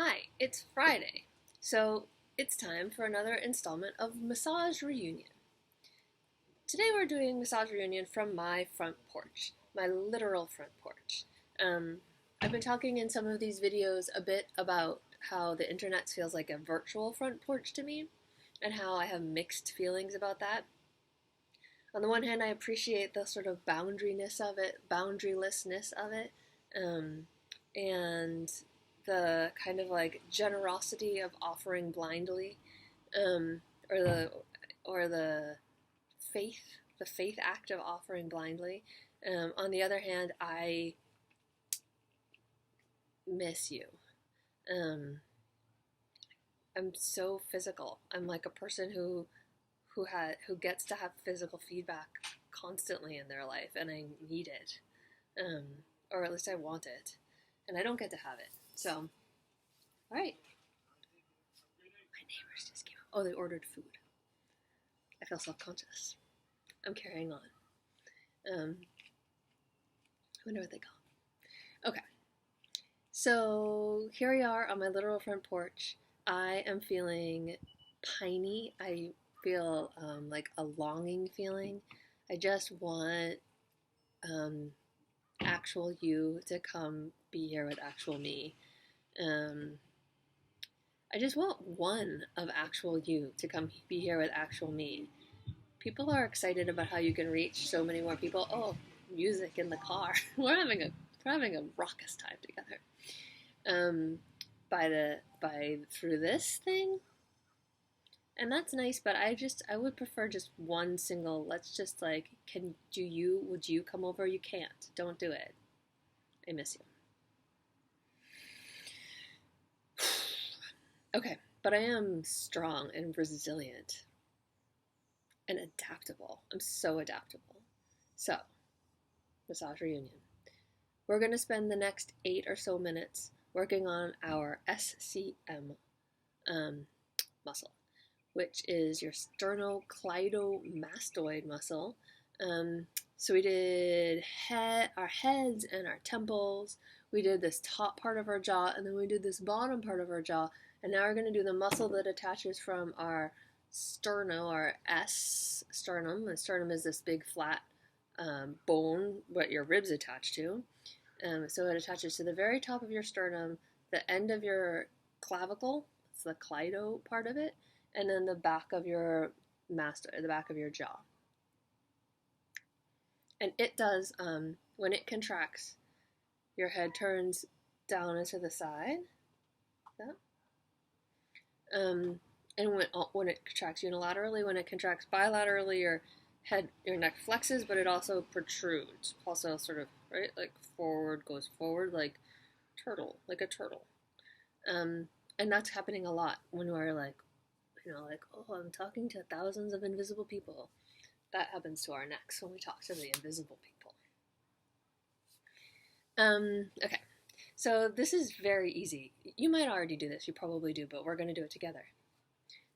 Hi, it's Friday, so it's time for another installment of Massage Reunion. Today we're doing Massage Reunion from my front porch, my literal front porch. I've been talking in some of these videos a bit about how the internet feels like a virtual front porch to me, and how I have mixed feelings about that. On the one hand, I appreciate the sort of boundarylessness of it, and the kind of like generosity of offering blindly, um, or the or the faith act of offering blindly. On the other hand, I miss you. Um, I'm so physical. I'm like a person who gets to have physical feedback constantly in their life, and I need it, um, or at least I want it, and I don't get to have it. So, all right, my neighbors just came up. Oh, they ordered food. I feel self-conscious. I'm carrying on. I wonder what they call. Okay, so here we are on my literal front porch. I am feeling piney. I feel like a longing feeling. I just want actual you to come be here with actual me. Um, I just want one of actual you to come be here with actual me. People are excited about how you can reach so many more people. Oh, music in the car. We're having a raucous time together. By through this thing, and that's nice. But I would prefer just one single. Let's just like, would you come over? You can't. Don't do it. I miss you. Okay, but I am strong and resilient and adaptable. I'm so adaptable. So, massage reunion. We're going to spend the next 8 or so minutes working on our SCM muscle, which is your sternocleidomastoid muscle. So we did our heads and our temples. We did this top part of our jaw, and then we did this bottom part of our jaw. And now we're going to do the muscle that attaches from our our sternum. The sternum is this big flat bone, what your ribs attach to. So it attaches to the very top of your sternum, the end of your clavicle, it's the cleido part of it, and then the back of your the back of your jaw. And it does, when it contracts, your head turns down and to the side. Yeah. And when it contracts unilaterally, when it contracts bilaterally, your neck flexes, but it also protrudes. Also, sort of right, like goes forward, like a turtle. And that's happening a lot when we're like, oh, I'm talking to thousands of invisible people. That happens to our necks when we talk to the invisible people. Okay, so this is very easy. You might already do this, you probably do, but we're going to do it together.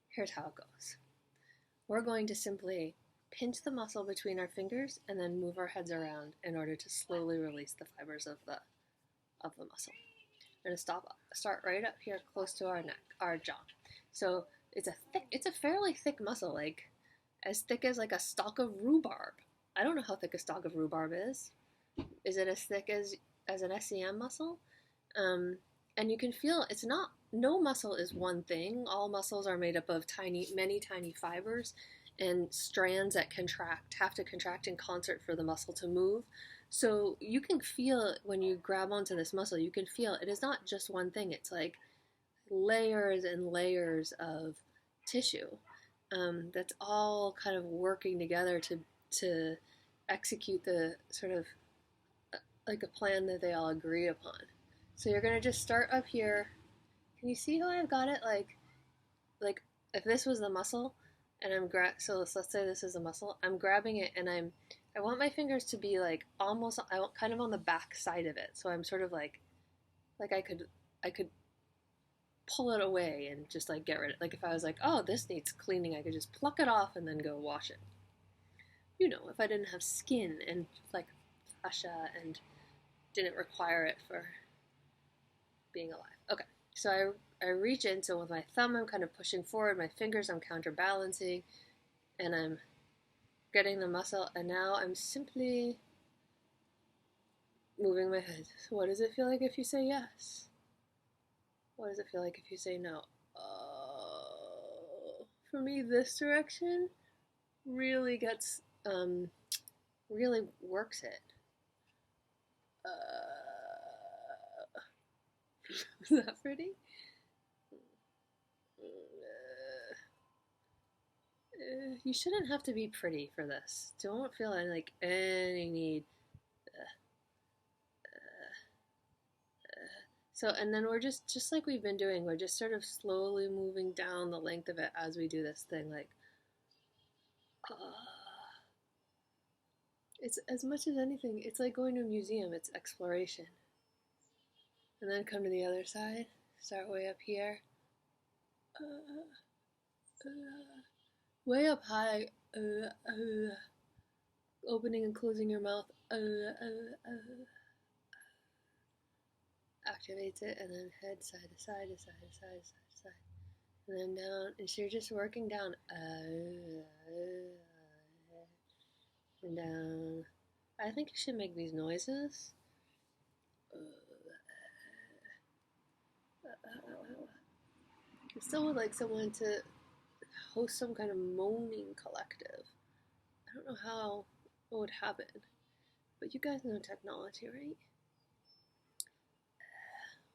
Here's how it goes. We're going to simply pinch the muscle between our fingers and then move our heads around in order to slowly release the fibers of the muscle. We're going to start right up here close to our neck, our jaw. So it's a fairly thick muscle, like as thick as like a stalk of rhubarb. I don't know how thick a stalk of rhubarb is. Is it as thick as an SCM muscle? And you can feel no muscle is one thing. All muscles are made up of many tiny fibers and strands that have to contract in concert for the muscle to move. So you can feel when you grab onto this muscle, you can feel it is not just one thing. It's like layers and layers of tissue that's all kind of working together to execute the sort of like a plan that they all agree upon. So you're going to just start up here. Can you see how I've got it? Like if this was the muscle, and so let's say this is a muscle. I'm grabbing it, and I want my fingers to be like almost kind of on the back side of it. So I'm sort of like I could pull it away and just like get rid of it. Like if I was like, oh, this needs cleaning, I could just pluck it off and then go wash it. If I didn't have skin and like fascia and didn't require it for being alive. Okay, So I reach in, so with my thumb I'm kind of pushing forward, my fingers I'm counterbalancing, and I'm getting the muscle, and now I'm simply moving my head. So what does it feel like if you say yes? What does it feel like if you say no? For me, this direction really gets, really works it. Is that pretty? You shouldn't have to be pretty for this. Don't feel like any need. So, and then we're just like we've been doing, we're just sort of slowly moving down the length of it as we do this thing. Like, it's as much as anything, it's like going to a museum, it's exploration. And then come to the other side, start way up here. Way up high, opening and closing your mouth, activates it, and then head side to side to side to side to side to side, and then down, and so you're just working down, and down. I think you should make these noises. I still would like someone to host some kind of moaning collective. I don't know how it would happen, but you guys know technology, right?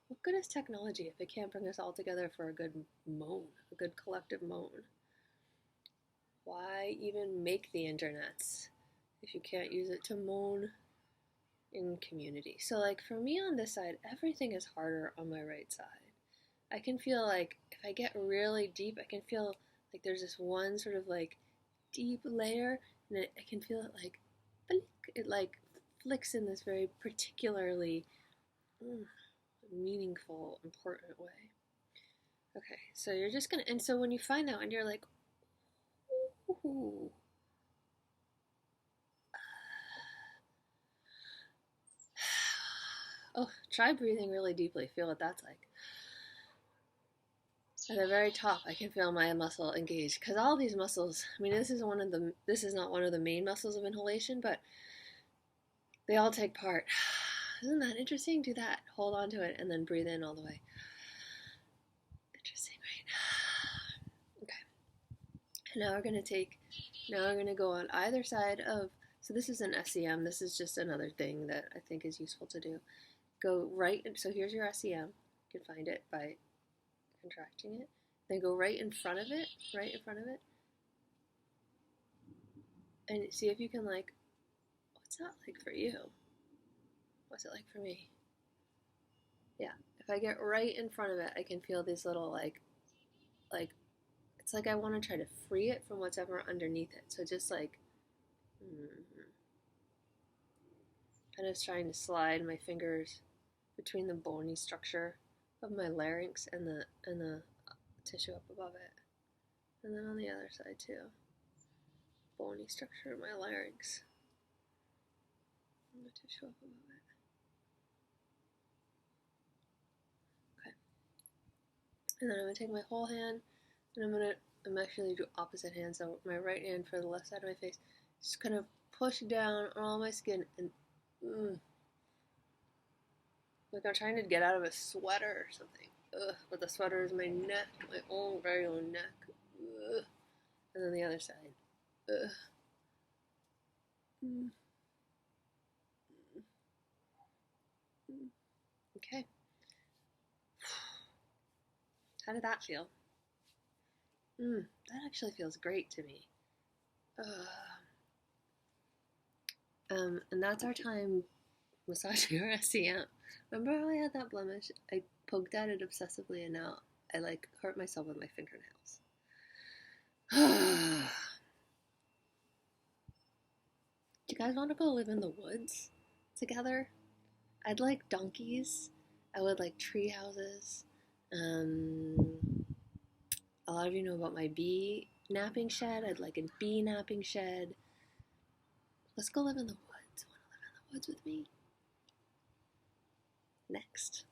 What good is technology if it can't bring us all together for a good moan, a good collective moan? Why even make the internets if you can't use it to moan in community? So like for me on this side, everything is harder on my right side. I can feel like if I get really deep, I can feel like there's this one sort of like deep layer, and I can feel it like it like flicks in this very particularly meaningful, important way. Okay, so you're just gonna, and so when you find out and you're like, ooh, oh, try breathing really deeply. Feel what that's like. At the very top, I can feel my muscle engaged because all these muscles. I mean, this is not one of the main muscles of inhalation, but they all take part. Isn't that interesting? Do that. Hold on to it and then breathe in all the way. Interesting, right? Okay. And now we're gonna go on either side of. So this is an SCM. This is just another thing that I think is useful to do. Go right. So here's your SCM. You can find it by contracting it. Then go right in front of it, and see if you can like, what's that like for you? What's it like for me? Yeah, if I get right in front of it, I can feel these little like, it's like I want to try to free it from whatever underneath it. So just like, kind of trying to slide my fingers between the bony structure of my larynx and the tissue up above it, and then on the other side too. Bony structure of my larynx and the tissue up above it. Okay, and then I'm gonna take my whole hand, and I'm actually do opposite hand. So my right hand for the left side of my face, just kind of push down on all my skin and. Like I'm trying to get out of a sweater or something. But the sweater is my neck, my own very own neck. And then the other side. Okay. How did that feel? That actually feels great to me. And that's our time massaging our SCM. Remember how I had that blemish? I poked at it obsessively, and now I like hurt myself with my fingernails. Do you guys want to go live in the woods together? I'd like donkeys. I would like tree houses. A lot of you know about my bee napping shed. I'd like a bee napping shed. Let's go live in the woods. Want to live in the woods with me? Next.